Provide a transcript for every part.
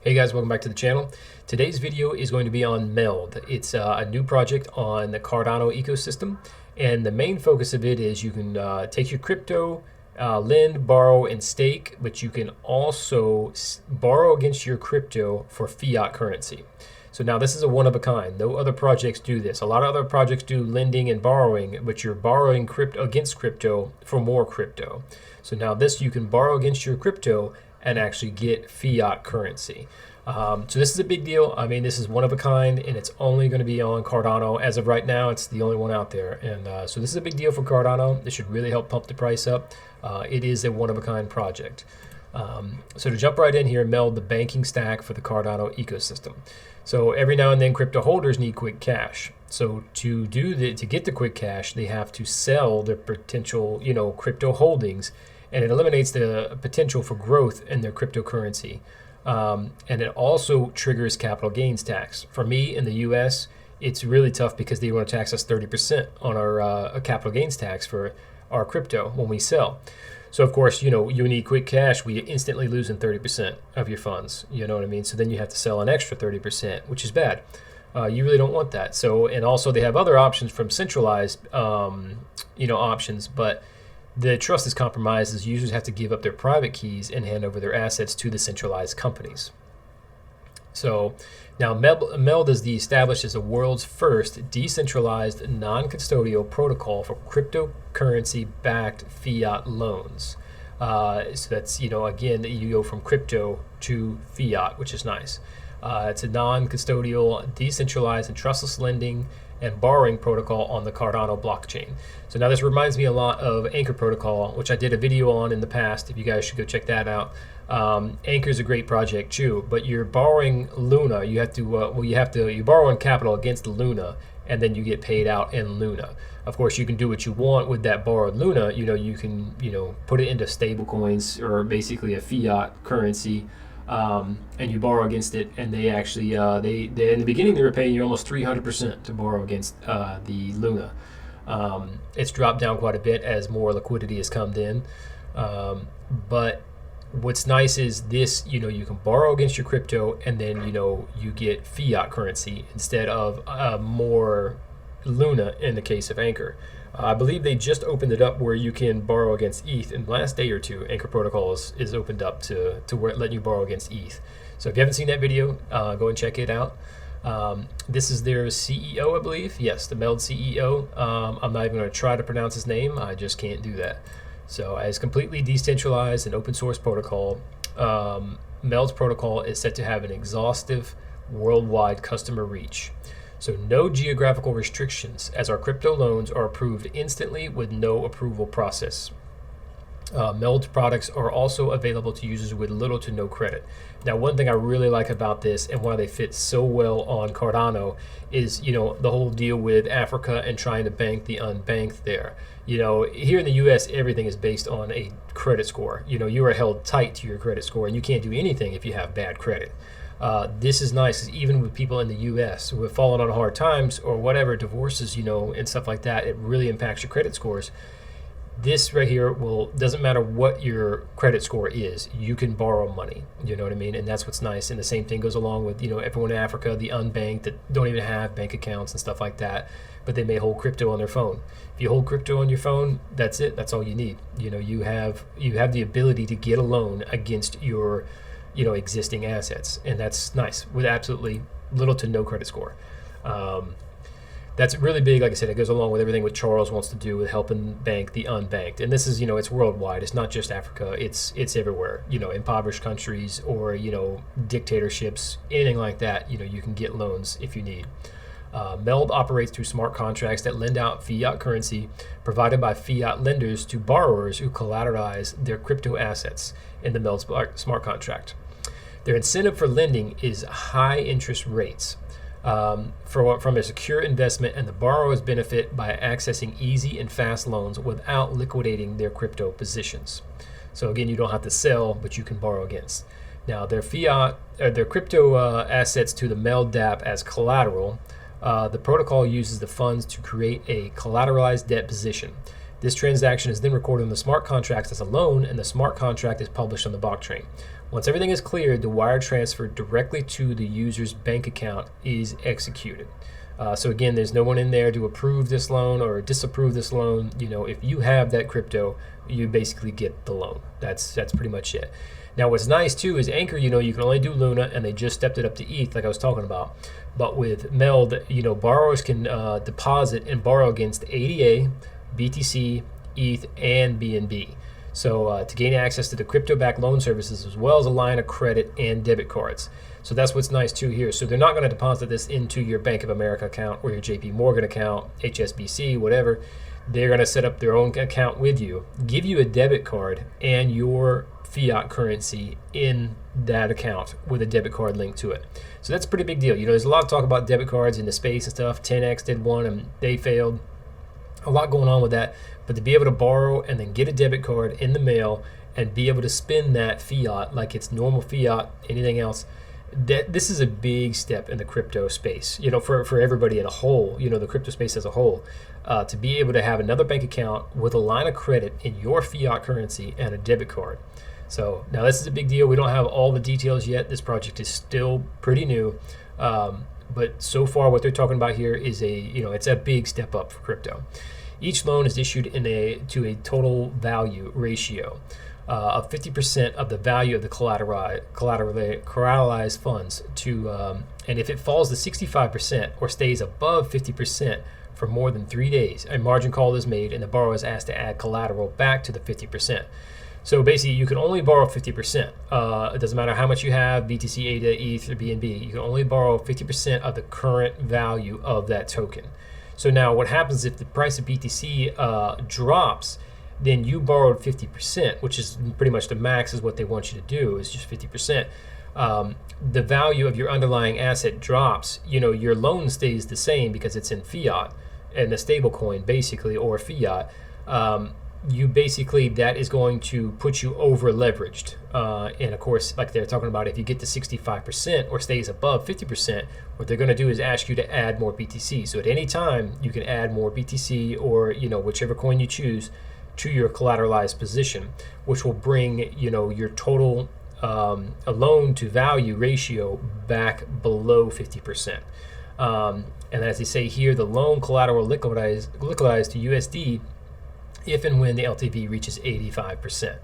Hey guys, welcome back to the channel. Today's video is going to be on Meld. It's a new project on the Cardano ecosystem, and the main focus of it is you can take your crypto, lend, borrow, and stake, but you can also borrow against your crypto for fiat currency. So now this is a one of a kind. No other projects do this. A lot of other projects do lending and borrowing, but you're borrowing crypto against crypto for more crypto. So now this, you can borrow against your crypto and actually get fiat currency. So this is a big deal. I mean, this is one of a kind, and it's only going to be on Cardano. As of right now, it's the only one out there. And so this is a big deal for Cardano. This should really help pump the price up. It is a one of a kind project. So to jump right in here, Meld the banking stack for the Cardano ecosystem. So every now and then, crypto holders need quick cash. So to get the quick cash, they have to sell their potential, crypto holdings, and it eliminates the potential for growth in their cryptocurrency. And it also triggers capital gains tax. For me in the US, it's really tough because they want to tax us 30% on our capital gains tax for our crypto when we sell. So of course, you need quick cash, we instantly losing 30% of your funds. You know what I mean? So then you have to sell an extra 30%, which is bad. You really don't want that. So, and also they have other options from centralized, options, but the trust is compromised as users have to give up their private keys and hand over their assets to the centralized companies. So now Meld is established as the world's first decentralized non-custodial protocol for cryptocurrency-backed fiat loans. So that's, again, you go from crypto to fiat, which is nice. It's a non-custodial, decentralized, and trustless lending and borrowing protocol on the Cardano blockchain. So now this reminds me a lot of Anchor protocol, which I did a video on in the past. If you guys should go check that out. Anchor is a great project too, but you're borrowing Luna. You have to, you borrow in capital against Luna, and then you get paid out in Luna. Of course, you can do what you want with that borrowed Luna. You can, put it into stable coins or basically a fiat currency. And you borrow against it, and they actually they in the beginning they were paying you almost 300% to borrow against the Luna. It's dropped down quite a bit as more liquidity has come in, but what's nice is this, you can borrow against your crypto, and then you get fiat currency instead of more Luna in the case of Anchor. I believe they just opened it up where you can borrow against ETH. In the last day or two, Anchor Protocol is opened up to where it let you borrow against ETH. So if you haven't seen that video, go and check it out. This is their CEO, I believe. Yes, the Meld CEO. I'm not even going to try to pronounce his name. I just can't do that. So as completely decentralized and open source protocol, Meld's protocol is set to have an exhaustive worldwide customer reach. So no geographical restrictions, as our crypto loans are approved instantly with no approval process. Meld products are also available to users with little to no credit. Now, one thing I really like about this and why they fit so well on Cardano is, the whole deal with Africa and trying to bank the unbanked there. Here in the US, everything is based on a credit score. You are held tight to your credit score, and you can't do anything if you have bad credit. This is nice, even with people in the US who have fallen on hard times or whatever, divorces, and stuff like that. It really impacts your credit scores. This right here doesn't matter what your credit score is, you can borrow money. You know what I mean? And that's what's nice. And the same thing goes along with, everyone in Africa, the unbanked that don't even have bank accounts and stuff like that, but they may hold crypto on their phone. If you hold crypto on your phone, that's it. That's all you need. You have the ability to get a loan against your existing assets, and that's nice with absolutely little to no credit score. That's really big. Like I said, it goes along with everything what Charles wants to do with helping bank the unbanked. And this is, it's worldwide. It's not just Africa. It's everywhere. Impoverished countries or dictatorships, anything like that. You can get loans if you need. Meld operates through smart contracts that lend out fiat currency provided by fiat lenders to borrowers who collateralize their crypto assets in the Meld smart contract. Their incentive for lending is high interest rates from a secure investment, and the borrowers benefit by accessing easy and fast loans without liquidating their crypto positions. So again, you don't have to sell, but you can borrow against. Now, their crypto assets to the Meld dApp as collateral. The protocol uses the funds to create a collateralized debt position. This transaction is then recorded on the smart contracts as a loan, and the smart contract is published on the blockchain. Once everything is cleared, the wire transfer directly to the user's bank account is executed. So again, there's no one in there to approve this loan or disapprove this loan. If you have that crypto, you basically get the loan. That's pretty much it. Now, what's nice too is Anchor, you can only do Luna, and they just stepped it up to ETH, like I was talking about. But with Meld, borrowers can deposit and borrow against ADA, BTC, ETH, and BNB. So to gain access to the crypto-backed loan services, as well as a line of credit and debit cards. So that's what's nice too here. So they're not going to deposit this into your Bank of America account or your JP Morgan account, HSBC, whatever. They're going to set up their own account with you, give you a debit card and your fiat currency in that account with a debit card linked to it. So that's a pretty big deal. There's a lot of talk about debit cards in the space and stuff. 10X did one and they failed. A lot going on with that. But to be able to borrow and then get a debit card in the mail and be able to spend that fiat like it's normal fiat, anything else, this is a big step in the crypto space, for everybody in a whole, the crypto space as a whole, to be able to have another bank account with a line of credit in your fiat currency and a debit card. So now this is a big deal. We don't have all the details yet. This project is still pretty new. But so far what they're talking about here is it's a big step up for crypto. Each loan is issued to a total value ratio of 50% of the value of the collateralized funds and if it falls to 65% or stays above 50% for more than 3 days, a margin call is made and the borrower is asked to add collateral back to the 50%. So basically, you can only borrow 50%. It doesn't matter how much you have, BTC, ADA, ETH, or BNB. You can only borrow 50% of the current value of that token. So now what happens if the price of BTC drops, then you borrowed 50%, which is pretty much the max is what they want you to do, is just 50%. The value of your underlying asset drops. Your loan stays the same because it's in fiat and a stable coin, basically, or fiat. That is going to put you over leveraged. And of course, like they're talking about, if you get to 65% or stays above 50%, what they're going to do is ask you to add more BTC. So at any time, you can add more BTC or, whichever coin you choose to your collateralized position, which will bring, your total loan to value ratio back below 50%. And as they say here, the loan collateral liquidized to USD if and when the LTV reaches 85%.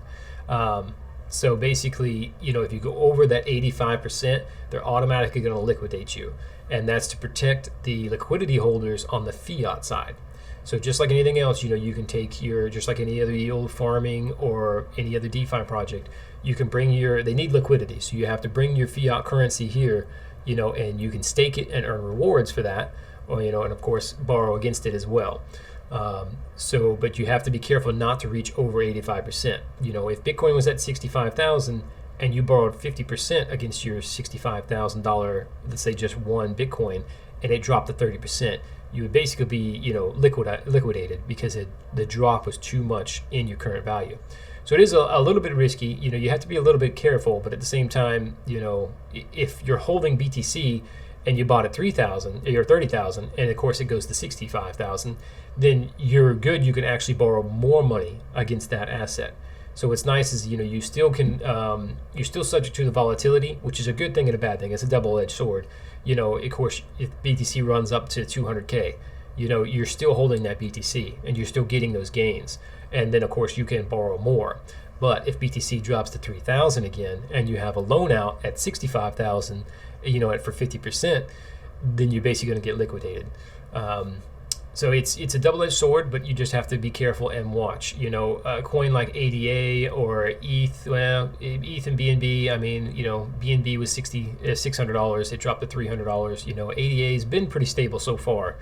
So basically, if you go over that 85%, they're automatically going to liquidate you. And that's to protect the liquidity holders on the fiat side. So just like anything else, you can take just like any other yield farming or any other DeFi project, you can bring they need liquidity. So you have to bring your fiat currency here, and you can stake it and earn rewards for that, or, and of course, borrow against it as well. But you have to be careful not to reach over 85%. If Bitcoin was at 65,000 and you borrowed 50% against your $65,000, let's say just one Bitcoin, and it dropped to 30%, you would basically be, liquidated because the drop was too much in your current value. So it is a little bit risky. You have to be a little bit careful, but at the same time, if you're holding BTC and you bought at 3,000 or 30,000, and of course it goes to 65,000, then you're good. You can actually borrow more money against that asset. So what's nice is you still can you're still subject to the volatility, which is a good thing and a bad thing. It's a double-edged sword. Of course, if BTC runs up to 200K, you're still holding that BTC and you're still getting those gains. And then of course you can borrow more. But if BTC drops to 3,000 again, and you have a loan out at 65,000, for 50%, then you're basically going to get liquidated. So it's a double-edged sword, but you just have to be careful and watch. A coin like ADA or ETH, ETH and BNB. I mean, BNB was $600. It dropped to $300. ADA has been pretty stable so far.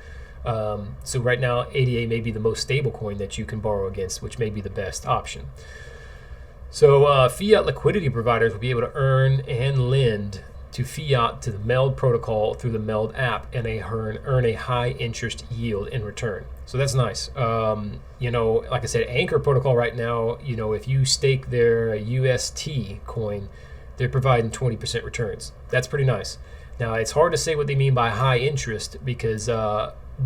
So right now, ADA may be the most stable coin that you can borrow against, which may be the best option. So fiat liquidity providers will be able to earn and lend to fiat to the Meld protocol through the Meld app and earn a high interest yield in return. So that's nice. Like I said, Anchor protocol right now, if you stake their UST coin, they're providing 20% returns. That's pretty nice. Now, it's hard to say what they mean by high interest because,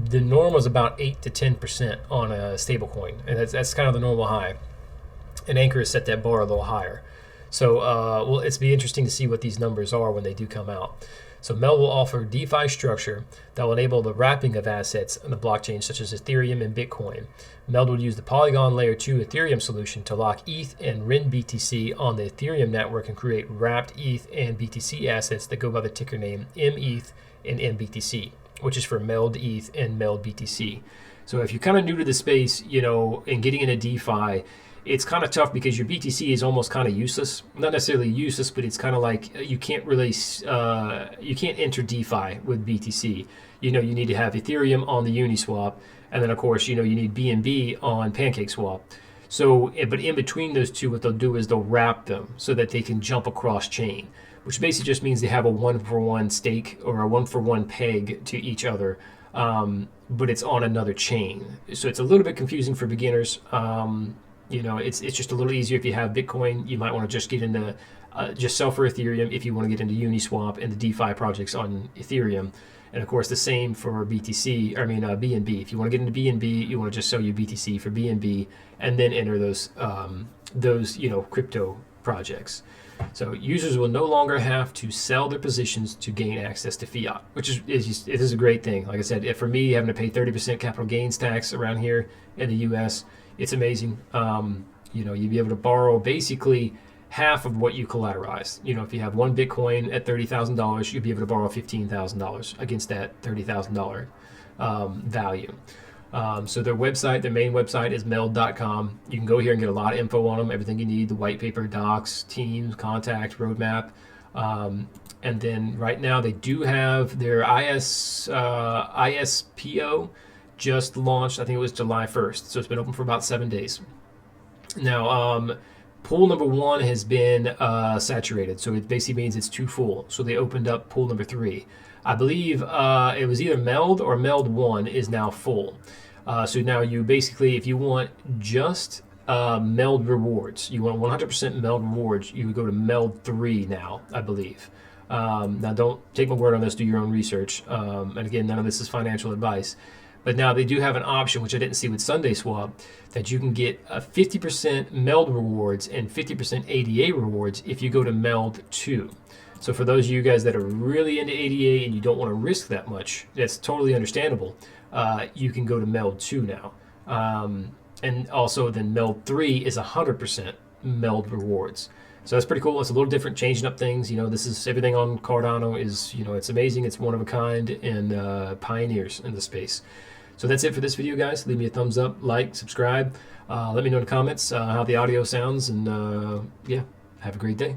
the norm is about 8 to 10% on a stable coin, and that's kind of the normal high. And Anchor has set that bar a little higher. So, well, it's be interesting to see what these numbers are when they do come out. So Meld will offer DeFi structure that will enable the wrapping of assets on the blockchain, such as Ethereum and Bitcoin. Meld will use the Polygon Layer 2 Ethereum solution to lock ETH and REN BTC on the Ethereum network and create wrapped ETH and BTC assets that go by the ticker name METH and MBTC, which is for Meld ETH and Meld BTC. So if you're kind of new to the space, you know, and getting into DeFi, it's kind of tough because your BTC is almost kind of useless. Not necessarily useless, but it's kind of like you can't really, you can't enter DeFi with BTC. You know, you need to have Ethereum on the Uniswap, and then of course, you know, you need BNB on PancakeSwap. So, but in between those two, what they'll do is they'll wrap them so that they can jump across chain, which basically just means they have a 1-for-1 stake or a 1-for-1 peg to each other, but it's on another chain. So it's a little bit confusing for beginners. You know, it's just a little easier if you have Bitcoin. You might want to just get into, just sell for Ethereum if you want to get into Uniswap and the DeFi projects on Ethereum. And of course, the same for BTC, BNB. If you want to get into BNB, you want to just sell your BTC for BNB and then enter those, you know, crypto projects. So users will no longer have to sell their positions to gain access to fiat, which is a great thing. Like I said, for me, having to pay 30% capital gains tax around here in the U.S., it's amazing. You know, you'd be able to borrow basically half of what you collateralize. You know, if you have one Bitcoin at $30,000, you'd be able to borrow $15,000 against that $30,000 value. So their website, their main website is meld.com. You can go here and get a lot of info on them, everything you need, the white paper, docs, teams, contact, roadmap. And then right now they do have their ISPO just launched. I think it was July 1st. So it's been open for about 7 days. Now, pool number 1 has been saturated. So it basically means it's too full. So they opened up pool number 3. I believe it was either Meld or Meld 1 is now full. So now you basically, if you want just Meld rewards, you want 100% Meld rewards, you would go to Meld 3 now, I believe. Now don't take my word on this, do your own research. And again, none of this is financial advice. But now they do have an option, which I didn't see with SundaySwap, that you can get 50% Meld rewards and 50% ADA rewards if you go to Meld 2. So for those of you guys that are really into ADA and you don't want to risk that much, that's totally understandable. You can go to Meld 2 now. And also then Meld 3 is 100% Meld rewards. So that's pretty cool. It's a little different, changing up things. You know, this is everything on Cardano is, you know, it's amazing. It's one of a kind and pioneers in the space. So that's it for this video, guys. Leave me a thumbs up, like, subscribe. Let me know in the comments how the audio sounds, and yeah, have a great day.